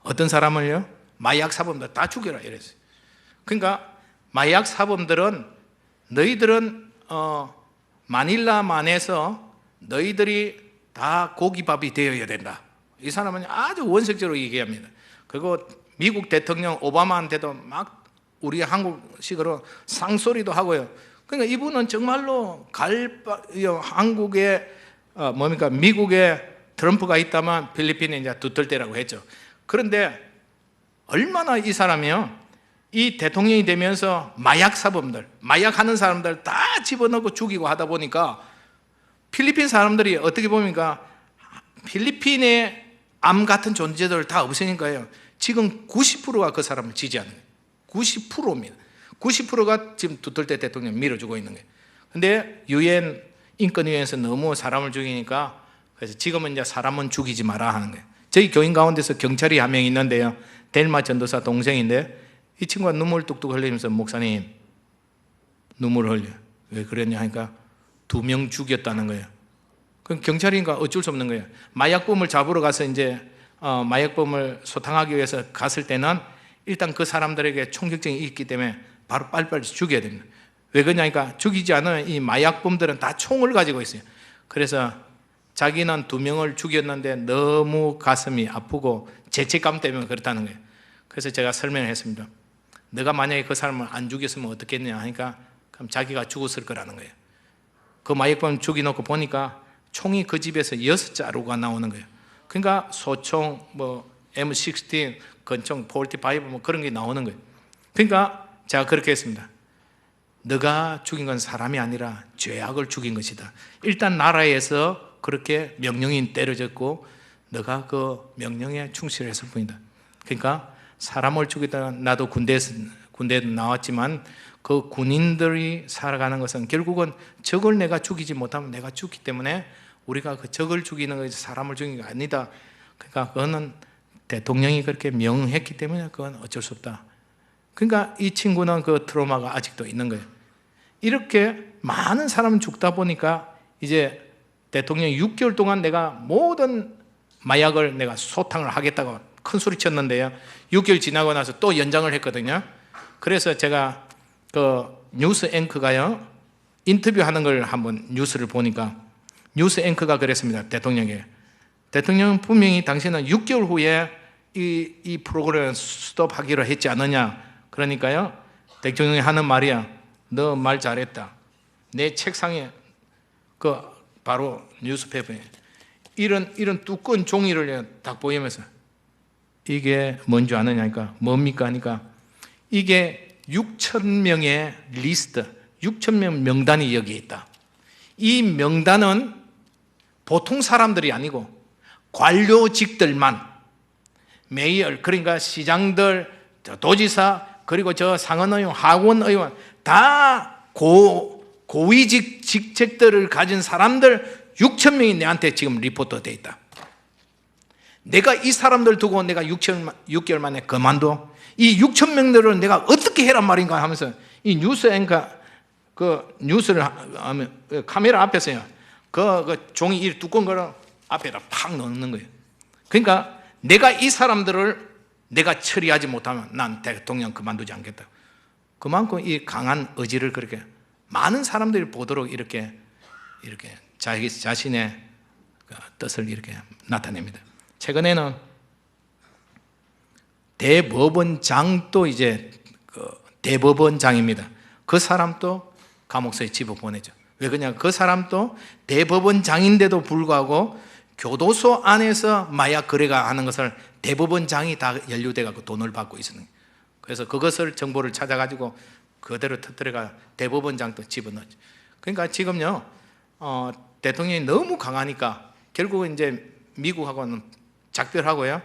어떤 사람을요? 마약 사범들 다 죽여라 이랬어요. 그러니까 마약 사범들은 너희들은 마닐라만에서 너희들이 다 고기밥이 되어야 된다. 이 사람은 아주 원색적으로 얘기합니다. 그리고 미국 대통령 오바마한테도 막 우리 한국식으로 쌍소리도 하고요. 그러니까 이분은 정말로 한국에 미국에 트럼프가 있다면 필리핀에 이제 두털테라고 했죠. 그런데 얼마나 이 사람이요, 이 대통령이 되면서 마약 사범들, 마약하는 사람들 다 집어넣고 죽이고 하다 보니까 필리핀 사람들이 어떻게 보니까 필리핀의 암 같은 존재들 다 없으니까요, 지금 90%가 그 사람을 지지하는 거예요. 90%입니다. 90%가 지금 두털테 대통령 밀어주고 있는 거예요. 근데 유엔 인권위원회에서 너무 사람을 죽이니까, 그래서 지금은 이제 사람은 죽이지 마라 하는 거예요. 저희 교인 가운데서 경찰이 한 명 있는데요, 델마 전도사 동생인데, 이 친구가 눈물 뚝뚝 흘리면서 목사님 눈물을 흘려요. 왜 그랬냐 하니까 2명 죽였다는 거예요. 그럼 경찰이니까 어쩔 수 없는 거예요. 마약범을 잡으러 가서 이제 마약범을 소탕하기 위해서 갔을 때는 일단 그 사람들에게 총격증이 있기 때문에 바로 빨리빨리 죽여야 됩니다. 왜 그러냐니까 죽이지 않으면 이 마약범들은 다 총을 가지고 있어요. 그래서 자기는 2명을 죽였는데 너무 가슴이 아프고 죄책감 때문에 그렇다는 거예요. 그래서 제가 설명을 했습니다. 너가 만약에 그 사람을 안 죽였으면 어떻겠냐 하니까 그럼 자기가 죽었을 거라는 거예요. 그 마약범 죽여놓고 보니까 총이 그 집에서 6자루가 나오는 거예요. 그러니까 소총, 뭐 M16, 권총, 45 뭐 그런 게 나오는 거예요. 그러니까 제가 그렇게 했습니다. 너가 죽인 건 사람이 아니라 죄악을 죽인 것이다. 일단 나라에서 그렇게 명령이 때려졌고 너가 그 명령에 충실했을 뿐이다. 그러니까 사람을 죽이다가 나도 군대에도 나왔지만 그 군인들이 살아가는 것은 결국은 적을 내가 죽이지 못하면 내가 죽기 때문에 우리가 그 적을 죽이는 것이 사람을 죽이는 게 아니다. 그러니까 그거는 대통령이 그렇게 명했기 때문에 그건 어쩔 수 없다. 그러니까 이 친구는 그 트라우마가 아직도 있는 거예요. 이렇게 많은 사람이 죽다 보니까 이제 대통령이 6개월 동안 내가 모든 마약을 내가 소탕을 하겠다고 큰 소리 쳤는데요. 6개월 지나고 나서 또 연장을 했거든요. 그래서 제가 그 뉴스 앵커가요, 인터뷰하는 걸 한번 뉴스를 보니까 뉴스 앵커가 그랬습니다. 대통령에게. 대통령은 분명히 당신은 6개월 후에 이 프로그램을 스톱하기로 했지 않느냐. 그러니까요, 대통령이 하는 말이야. 너 말 잘했다. 내 책상에 그 바로 뉴스페이퍼에 이런 두꺼운 종이를 딱 보이면서 이게 뭔지 아느냐니까 뭡니까 하니까 이게 6,000명의 리스트, 6,000명 명단이 여기에 있다. 이 명단은 보통 사람들이 아니고 관료직들만, 메이어, 그러니까 시장들, 도지사, 그리고 저 상원의원, 하원의원 다 고위직 직책들을 가진 사람들 6,000명이 내한테 지금 리포트 돼 있다. 내가 이 사람들 두고 내가 6개월 만에 그만둬? 이 6,000명들을 내가 어떻게 해란 말인가 하면서 이 뉴스 앵커 그 뉴스를 하면 카메라 앞에서요. 그 종이 이 두꺼운 거를 앞에다 팍 넣는 거예요. 그러니까 내가 이 사람들을 내가 처리하지 못하면 난 대통령 그만두지 않겠다. 그만큼 이 강한 의지를 그렇게 많은 사람들이 보도록 이렇게 자기 자신의 뜻을 이렇게 나타냅니다. 최근에는 대법원장도 이제 대법원장입니다. 그 사람도 감옥소에 집어보내죠. 왜 그러냐? 그 사람도 대법원장인데도 불구하고 교도소 안에서 마약 거래가 하는 것을 대법원장이 다 연루돼갖고 돈을 받고 있었는 거예요. 그래서 그것을 정보를 찾아가지고 그대로 터뜨려가 대법원장도 집어넣었죠. 그러니까 지금요, 대통령이 너무 강하니까 결국은 이제 미국하고는 작별하고요,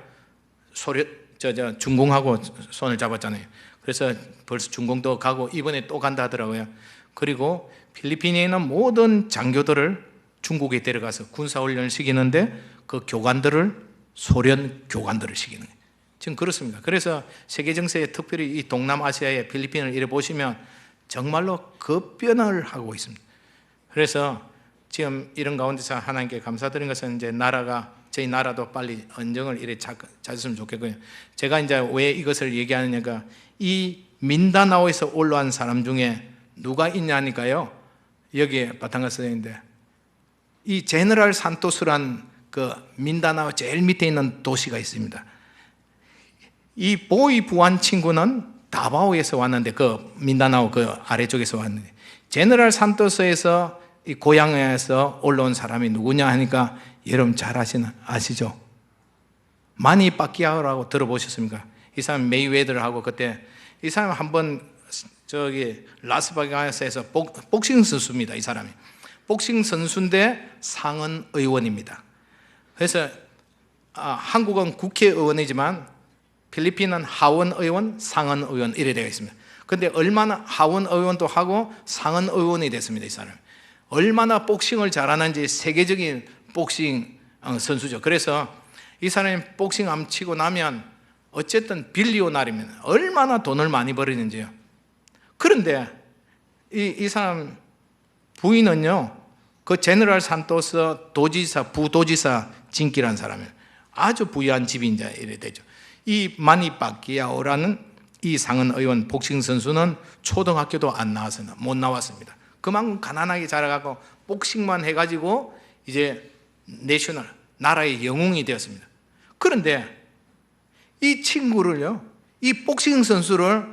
중공하고 손을 잡았잖아요. 그래서 벌써 중공도 가고 이번에 또 간다 하더라고요. 그리고 필리핀에 있는 모든 장교들을 중국에 데려가서 군사훈련을 시키는데 그 교관들을 소련 교관들을 시키는 거예요. 지금 그렇습니다. 그래서 세계 정세에 특별히 이 동남아시아의 필리핀을 이래 보시면 정말로 급변을 하고 있습니다. 그래서 지금 이런 가운데서 하나님께 감사드린 것은 이제 저희 나라도 빨리 언정을 이래 찾았으면 좋겠고요. 제가 이제 왜 이것을 얘기하느냐가 이 민다나오에서 올라온 사람 중에 누가 있냐니까요. 여기에 바탕가 쓰여 있는데 이 제너럴 산토스란 그 민다나오 제일 밑에 있는 도시가 있습니다. 이 보이 부한 친구는 다바오에서 왔는데 그 민다나오 그 아래쪽에서 왔는데 제너럴 산토스에서 이 고향에서 올라온 사람이 누구냐 하니까 여러분 잘 아시죠? 마니 파키아오라고 들어보셨습니까? 이 사람 메이웨더하고 그때 이 사람 한번 저기 라스베가스에서 복싱 선수입니다. 이 사람이 복싱 선수인데 상원 의원입니다. 그래서 한국은 국회의원이지만 필리핀은 하원 의원, 상원 의원 이래 되어 있습니다. 그런데 얼마나 하원 의원도 하고 상원 의원이 됐습니다. 이 사람 얼마나 복싱을 잘하는지 세계적인 복싱 선수죠. 그래서 이 사람이 복싱 암 치고 나면 어쨌든 빌리오나리입니다. 얼마나 돈을 많이 벌이는지요. 그런데 이 사람 부인은요, 그 제너럴 산토스 도지사, 부도지사 진기라는 사람이에요. 아주 부유한 집인자 이래 되죠. 이 마니 파키아오라는 이 상은 의원 복싱 선수는 초등학교도 안 나왔습니다. 못 나왔습니다. 그만큼 가난하게 자라가고 복싱만 해가지고 이제 내셔널, 나라의 영웅이 되었습니다. 그런데 이 친구를요, 이 복싱 선수를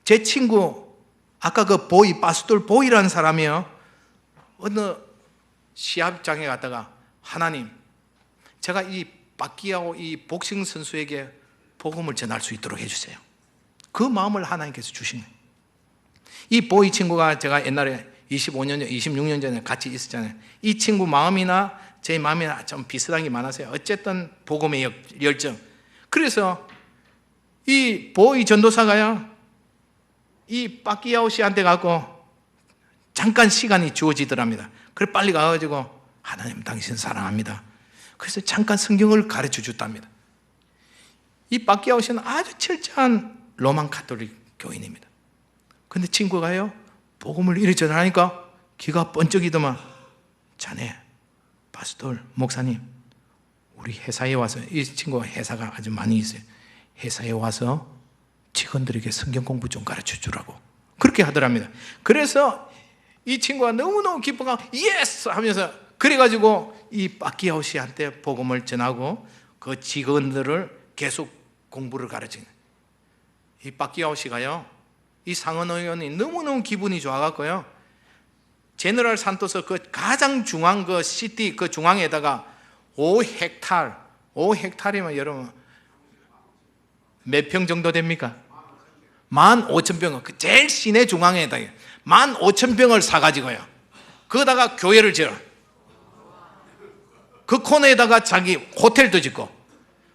제 친구, 아까 그 보이, 바스돌 보이라는 사람이요, 어느 시합장에 갔다가 하나님, 제가 이 빠키아오 이 복싱 선수에게 복음을 전할 수 있도록 해주세요. 그 마음을 하나님께서 주신 거예요. 이 보이 친구가 제가 옛날에 25년 전, 26년 전에 같이 있었잖아요. 이 친구 마음이나 제 마음이나 좀 비슷한 게 많았어요. 어쨌든 복음의 열정. 그래서 이 보이 전도사가요, 이 빠키아오 씨한테 가고 잠깐 시간이 주어지더랍니다. 그래 빨리 가가지고 하나님 당신 사랑합니다. 그래서 잠깐 성경을 가르쳐 줬답니다. 이 빠키아오 씨는 아주 철저한 로만 카톨릭 교인입니다. 근데 친구가요, 복음을 이리 전하니까 귀가 번쩍이더만, 자네, 파스톨 목사님, 우리 회사에 와서, 이 친구가 회사가 아주 많이 있어요. 회사에 와서 직원들에게 성경 공부 좀 가르쳐 주라고 그렇게 하더랍니다. 그래서 이 친구가 너무너무 기뻐가 예스 하면서 그래가지고 이 빠키아오 씨한테 복음을 전하고 그 직원들을 계속 공부를 가르치는, 이 빠키아오 씨가요, 이 상원 의원이 너무너무 기분이 좋아갖고요, 제너럴 산토스 그 가장 중앙 그 시티 그 중앙에다가 5헥타르이면 여러분 몇 평 정도 됩니까? 15,000평. 그 제일 시내 중앙에다가 15,000평을 사가지고요, 거기다가 교회를 지어, 그 코너에다가 자기 호텔도 짓고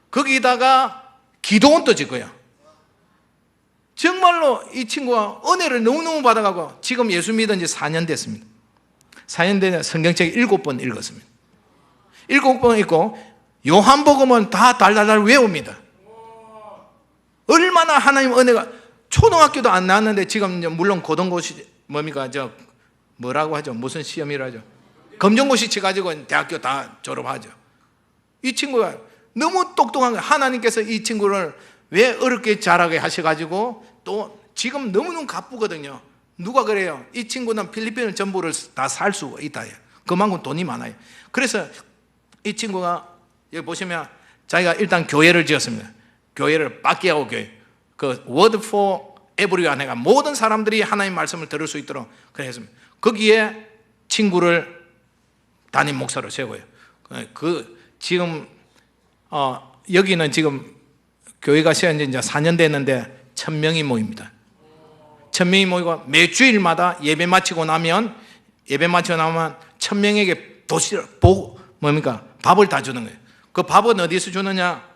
거기다가 기도원도 짓고요. 정말로 이 친구가 은혜를 너무너무 받아가고 지금 예수 믿은 지 4년 됐습니다. 4년 되면 성경책 7번 읽었습니다. 7번 읽고 요한복음은 다 달달달 외웁니다. 얼마나 하나님 은혜가, 초등학교도 안 나왔는데 지금 이제 물론 고등고시 뭡니까, 저 뭐라고 하죠, 무슨 시험이라 하죠, 검정고시 쳐가지고 대학교 다 졸업하죠. 이 친구가 너무 똑똑한 거예요. 하나님께서 이 친구를 왜 어렵게 자라게 하셔가지고 또 지금 너무너무 바쁘거든요. 누가 그래요? 이 친구는 필리핀 전부를 다 살 수 있다. 그만큼 돈이 많아요. 그래서 이 친구가 여기 보시면 자기가 일단 교회를 지었습니다. 교회를 빠키아오 교회, 그 Word for Everyone 해가 모든 사람들이 하나님 말씀을 들을 수 있도록 그랬습니다. 거기에 친구를 담임 목사로 세고요. 그 지금 여기는 지금 교회가 세운 지 이제 4년 됐는데 1,000명이 모입니다. 1,000명이 모이고 매 주일마다 예배 마치고 나면 1,000명에게 뭡니까? 밥을 다 주는 거예요. 그 밥은 어디서 주느냐?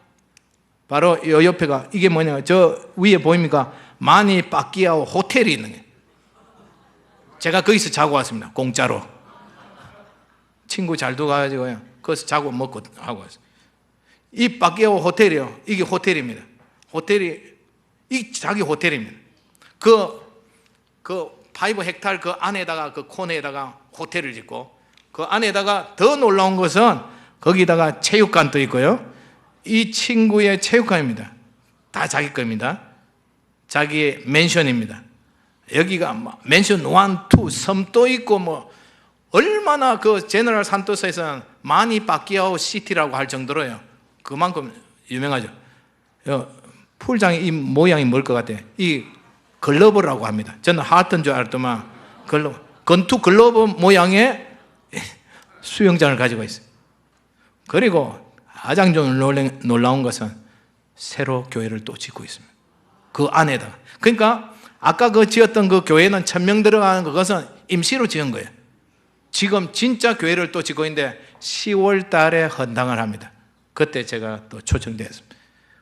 바로 이 옆에가, 이게 뭐냐? 저 위에 보입니까? 마니 빠키아오 호텔이 있는 거예요. 제가 거기서 자고 왔습니다. 공짜로. 친구 잘 두가지고요, 거기서 자고 먹고 하고 왔어요. 이 빠키아오 호텔이요, 이게 호텔입니다. 호텔이 이 자기 호텔입니다. 그 5헥타르 그 안에다가 그 코너에다가 호텔을 짓고, 그 안에다가 더 놀라운 것은 거기다가 체육관도 있고요. 이 친구의 체육관입니다. 다 자기 겁니다. 자기의 맨션입니다. 여기가 맨션 1, 2 섬도 있고 뭐 얼마나 그 제너럴 산토스에서는 마니 빠키아오 시티라고 할 정도로요, 그만큼 유명하죠. 풀장의 이 모양이 뭘 것 같아? 이 글러브라고 합니다. 저는 하트인 줄 알았더만 글러브, 건투 글러브 모양의 수영장을 가지고 있어요. 그리고 가장 좀 놀라운 것은 새로 교회를 또 짓고 있습니다. 그 안에다가. 그러니까 아까 그 지었던 그 교회는 1,000명 들어가는 그것은 임시로 지은 거예요. 지금 진짜 교회를 또 짓고 있는데 10월 달에 헌당을 합니다. 그때 제가 또 초청되었습니다.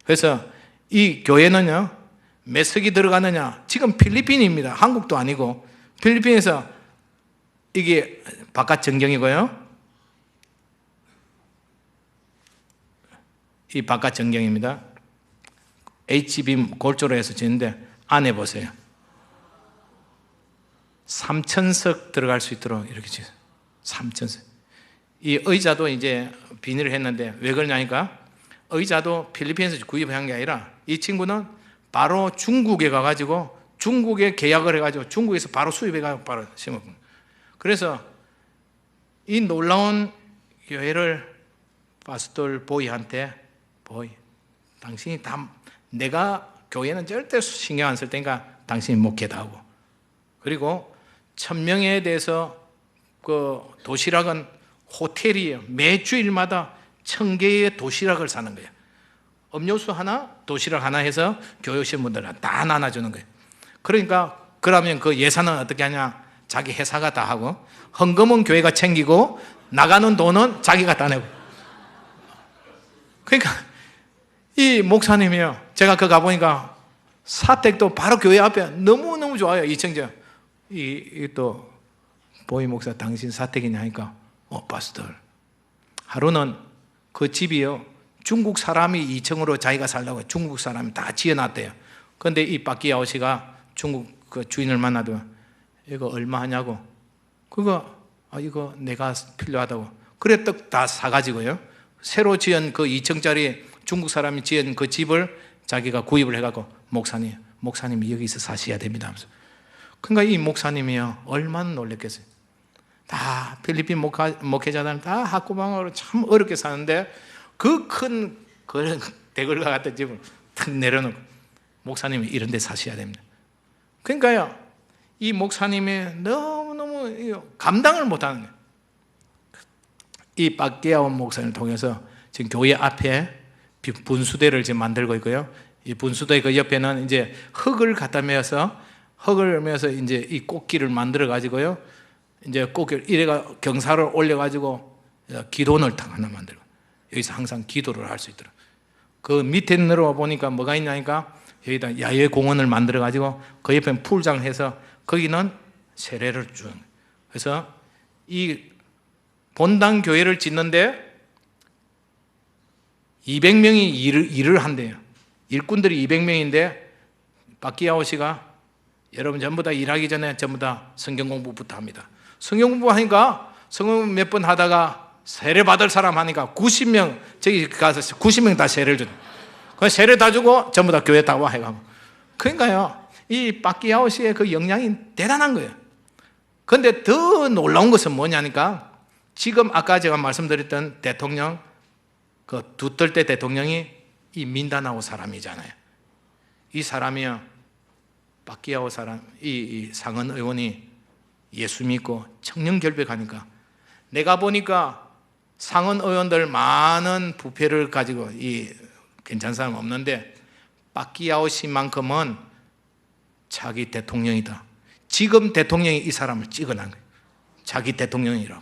그래서 이 교회는요, 몇 석이 들어가느냐? 지금 필리핀입니다. 한국도 아니고 필리핀에서, 이게 바깥 전경이고요, 이 바깥 전경입니다. H빔 골조로 해서 짓는데 안에 보세요. 3,000석 들어갈 수 있도록 이렇게 짓어요. 3,000석. 이 의자도 이제 비닐을 했는데 왜 그러냐니까, 의자도 필리핀에서 구입한 게 아니라 이 친구는 바로 중국에 가가지고 중국에 계약을 해가지고 중국에서 바로 수입해가지고 바로 심었고, 그래서 이 놀라운 교회를 파스tor 보이한테, 보이, 당신이 다, 내가 교회는 절대 신경 안 쓸 테니까 당신이 목회도 하고, 그리고 1000명에 대해서 그 도시락은 호텔이에요. 매 주일마다 1000개의 도시락을 사는 거예요. 음료수 하나, 도시락 하나 해서 교회 오신 분들 다 나눠주는 거예요. 그러니까 그러면 그 예산은 어떻게 하냐? 자기 회사가 다 하고, 헌금은 교회가 챙기고, 나가는 돈은 자기가 다 내고. 그러니까 이 목사님이요, 제가 그 가보니까 사택도 바로 교회 앞에 너무너무 좋아요. 2층. 이 또 보이 목사 당신 사택이냐 하니까 파스tor, 하루는 그 집이요, 중국 사람이 2층으로 자기가 살라고 중국 사람이 다 지어놨대요. 그런데 이 빠끼야오 씨가 중국 그 주인을 만나도 이거 얼마 하냐고, 그거 이거 내가 필요하다고, 그래 떡 다 사가지고요, 새로 지은 그 2층짜리 중국 사람이 지은 그 집을 자기가 구입을 해갖고 목사님이 여기서 사셔야 됩니다 하면서. 그러니까 이 목사님이요, 얼마나 놀랬겠어요. 다 필리핀 목회자들은 다 학구방으로 참 어렵게 사는데 그 큰 그런 대걸과 같은 집을 탁 내려놓고 목사님이 이런 데 사셔야 됩니다. 그러니까요, 이 목사님이 너무너무 감당을 못하는 거예요. 이 빠끼야오 목사님을 통해서 지금 교회 앞에 분수대를 지금 만들고 있고요. 이 분수대 그 옆에는 이제 흙을 갖다 메어서 이제 이 꽃길을 만들어 가지고요, 이제 꽃길 이래가 경사를 올려 가지고 기도원을 딱 하나 만들고 여기서 항상 기도를 할 수 있도록. 그 밑에 내려와 보니까 뭐가 있냐니까 여기다 야외 공원을 만들어 가지고 그 옆에 풀장 해서 거기는 세례를 준. 그래서 이 본당 교회를 짓는데 200명이 일을 한대요. 일꾼들이 200명인데 빠끼야오 씨가 여러분 전부 다 일하기 전에 전부 다 성경 공부부터 합니다. 성경 공부하니까 성경 몇 번 하다가 세례 받을 사람 하니까 90명, 저기 가서 90명 다 세례를 준. 그 세례 다 주고 전부 다 교회 다 와 해가고. 그러니까요, 이 빠끼야오 씨의 그 영향이 대단한 거예요. 그런데 더 놀라운 것은 뭐냐니까, 지금 아까 제가 말씀드렸던 대통령, 그 두떨떼 대통령이 이 민다나오 사람이잖아요. 이 사람이요, 빠끼야오 사람, 이 상원 의원이 예수 믿고 청년 결백하니까, 내가 보니까 상원 의원들 많은 부패를 가지고 괜찮은 사람 없는데 빠끼야오 씨만큼은 자기 대통령이다. 지금 대통령이 이 사람을 찍어낸 거예요. 자기 대통령이라고.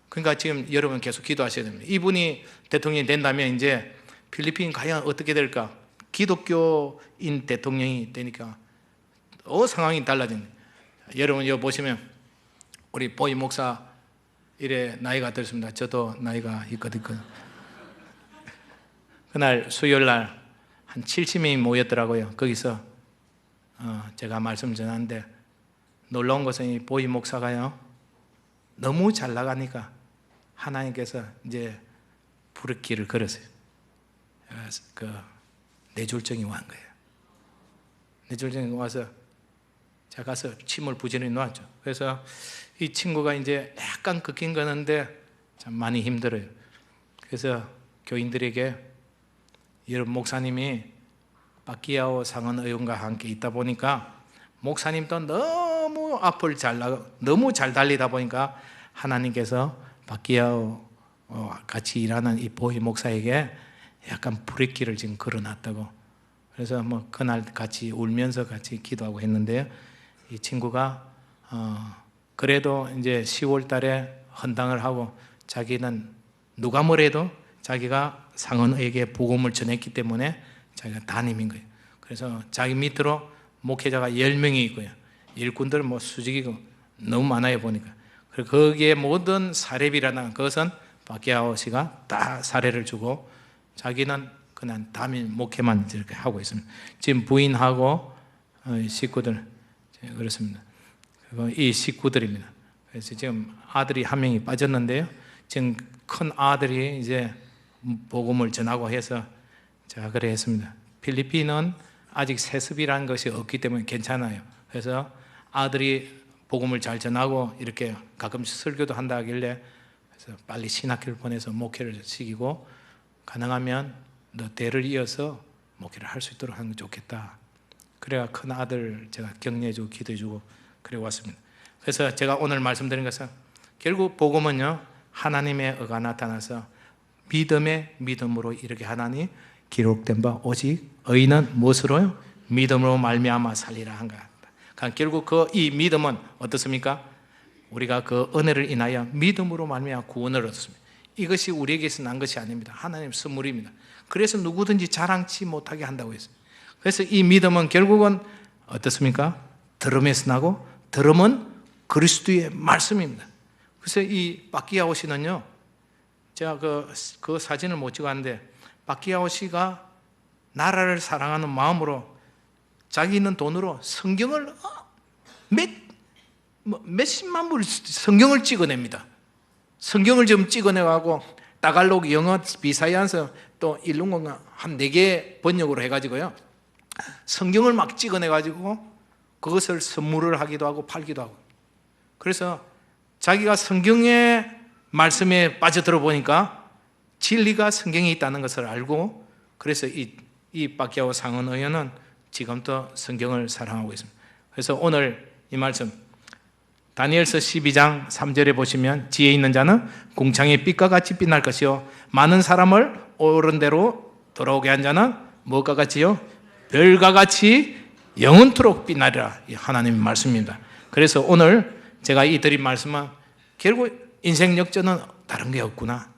그러니까 지금 여러분 계속 기도하셔야 됩니다. 이분이 대통령이 된다면 이제 필리핀 과연 어떻게 될까? 기독교인 대통령이 되니까 상황이 달라집니다. 여러분 여기 보시면 우리 보이 목사 이래 나이가 들었습니다. 저도 나이가 있거든요. 그날 수요일 날 한 70명이 모였더라고요. 거기서 제가 말씀 전하는데 놀라운 것은 이 보이 목사가요, 너무 잘 나가니까 하나님께서 이제 부르기를 걸었어요. 그 뇌졸중이 온 거예요. 뇌졸중이 와서 제가 가서 침을 부지런히 놓았죠. 그래서 이 친구가 이제 약간 꺾인 거는데 참 많이 힘들어요. 그래서 교인들에게, 여러분 목사님이 빠끼야오 상원 의원과 함께 있다 보니까 목사님도 너무 앞을 너무 잘 달리다 보니까 하나님께서 빠끼야오 같이 일하는 이 보이 목사에게 약간 브레이크를 지금 걸어놨다고. 그래서 뭐 그날 같이 울면서 같이 기도하고 했는데요, 이 친구가 그래도 이제 10월 달에 헌당을 하고, 자기는 누가 뭐래도 자기가 상원에게 복음을 전했기 때문에 자기가 담임인 거예요. 그래서 자기 밑으로 목회자가 10명이 있고요, 일꾼들 뭐 수직이고 너무 많아요 보니까. 그리고 거기에 모든 사례비라는 것은 빠끼야오 씨가 다 사례를 주고, 자기는 그냥 담임 목회만 이렇게 하고 있습니다. 지금 부인하고 식구들 그렇습니다. 그리고 이 식구들입니다. 그래서 지금 아들이 한 명이 빠졌는데요, 지금 큰 아들이 이제 복음을 전하고 해서 제가 그래 했습니다. 필리핀은 아직 세습이라는 것이 없기 때문에 괜찮아요. 그래서 아들이 복음을 잘 전하고 이렇게 가끔씩 설교도 한다 하길래 그래서 빨리 신학교를 보내서 목회를 시키고 가능하면 너 대를 이어서 목회를 할 수 있도록 하는 게 좋겠다. 그래야 큰 아들 제가 격려해주고 기도해주고 그래 왔습니다. 그래서 제가 오늘 말씀드린 것은 결국 복음은요, 하나님의 의가 나타나서 믿음의 믿음으로 이렇게 하나니 기록된 바 오직 의인은 무엇으로요? 믿음으로 말미암아 살리라 한 거야. 그러니까 결국 이 믿음은 어떻습니까? 우리가 그 은혜를 인하여 믿음으로 말미암아 구원을 얻었습니다. 이것이 우리에게서 난 것이 아닙니다. 하나님의 선물입니다. 그래서 누구든지 자랑치 못하게 한다고 했어요. 그래서 이 믿음은 결국은 어떻습니까? 들음에서 나고 들음은 그리스도의 말씀입니다. 그래서 이 박기야오 씨는요, 제가 그 사진을 못 찍었는데 박기야오 씨가 나라를 사랑하는 마음으로 자기 있는 돈으로 성경을 몇십만 부를 성경을 찍어냅니다. 성경을 좀 찍어내가고 따갈로그 영어 비사이안서 또 일lungon가 한 4개 번역으로 해가지고요, 성경을 막 찍어내가지고 그것을 선물을 하기도 하고 팔기도 하고. 그래서 자기가 성경의 말씀에 빠져들어 보니까 진리가 성경에 있다는 것을 알고, 그래서 이 박기야오 상원 의원은 지금도 성경을 사랑하고 있습니다. 그래서 오늘 이 말씀 다니엘서 12장 3절에 보시면 지혜 있는 자는 궁창의 빛과 같이 빛날 것이요 많은 사람을 옳은 대로 돌아오게 한 자는 무엇과 같이요? 별과 같이 영원토록 빛나리라. 이 하나님의 말씀입니다. 그래서 오늘 제가 이 드린 말씀은 결국 인생 역전은 다른 게 없구나.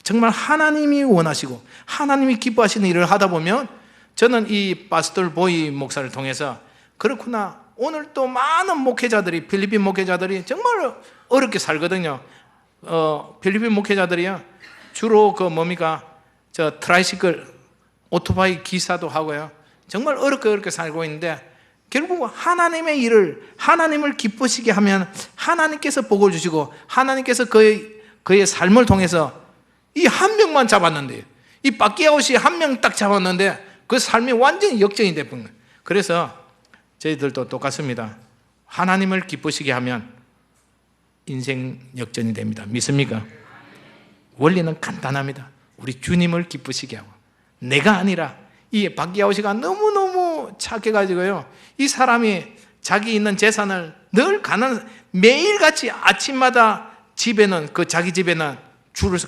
정말 하나님이 원하시고 하나님이 기뻐하시는 일을 하다 보면 저는 이 파스tor 보이 목사를 통해서 그렇구나. 오늘 또 많은 목회자들이, 필리핀 목회자들이 정말 어렵게 살거든요. 필리핀 목회자들이요, 주로 저 트라이시클, 오토바이 기사도 하고요, 정말 어렵게 살고 있는데 결국 하나님의 일을, 하나님을 기쁘시게 하면 하나님께서 복을 주시고 하나님께서 그의 삶을 통해서 이 한 명만 잡았는데, 이 박기야오 씨 한 명 딱 잡았는데 그 삶이 완전히 역전이 됐던 거예요. 그래서 저희들도 똑같습니다. 하나님을 기쁘시게 하면 인생 역전이 됩니다. 믿습니까? 원리는 간단합니다. 우리 주님을 기쁘시게 하고, 내가 아니라 이 박기야오 씨가 너무너무 착해가지고요, 이 사람이 자기 있는 재산을 늘 매일같이 아침마다 집에는, 자기 집에는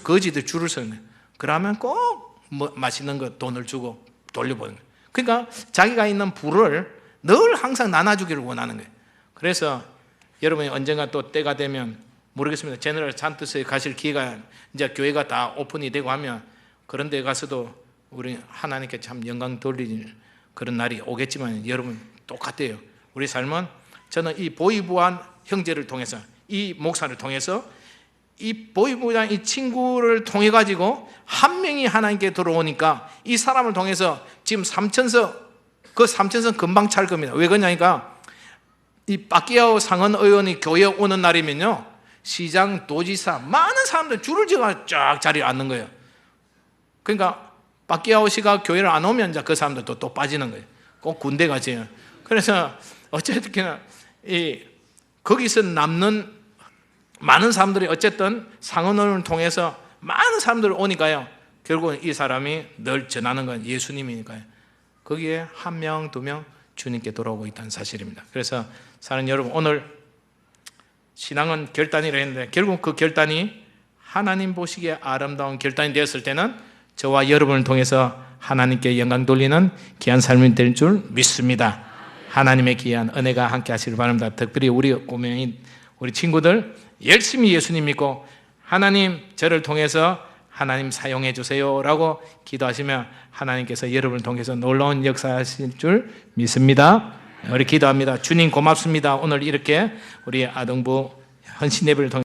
거지들 줄을 서는 거예요. 그러면 꼭 맛있는 거 돈을 주고 돌려보는 거예요. 그러니까 자기가 있는 부를 늘 항상 나눠주기를 원하는 거예요. 그래서 여러분이 언젠가 또 때가 되면 모르겠습니다. 제너럴 산토스에 가실 기회가, 이제 교회가 다 오픈이 되고 하면 그런 데 가서도 우리 하나님께 참 영광 돌리는 그런 날이 오겠지만 여러분 똑같아요. 우리 삶은, 저는 이 보이부한 형제를 통해서, 이 목사를 통해서, 이 보이부한 이 친구를 통해 가지고 한 명이 하나님께 들어오니까 이 사람을 통해서 지금 3천석, 그 3천석 금방 찰 겁니다. 왜 그러냐니까 이 박기야오 상원 의원이 교회에 오는 날이면요, 시장, 도지사, 많은 사람들 줄을 지어 쫙 자리에 앉는 거예요. 그러니까 박기야오 씨가 교회를 안 오면 이제 그 사람들도 또 빠지는 거예요. 꼭 군대 가지. 그래서 어쨌든 거기서 남는 많은 사람들이 어쨌든 상원을 통해서 많은 사람들이 오니까요, 결국은 이 사람이 늘 전하는 건 예수님이니까요, 거기에 한 명, 2명 주님께 돌아오고 있다는 사실입니다. 그래서 사랑하는 여러분, 오늘 신앙은 결단이라 했는데 결국 그 결단이 하나님 보시기에 아름다운 결단이 되었을 때는 저와 여러분을 통해서 하나님께 영광 돌리는 귀한 삶이 될 줄 믿습니다. 하나님의 귀한 은혜가 함께 하시길 바랍니다. 특별히 우리 꼬맹이, 우리 친구들 열심히 예수님 믿고 하나님 저를 통해서 하나님 사용해 주세요 라고 기도하시면 하나님께서 여러분을 통해서 놀라운 역사하실 줄 믿습니다. 우리 기도합니다. 주님 고맙습니다. 오늘 이렇게 우리 아동부 헌신 예배를 통해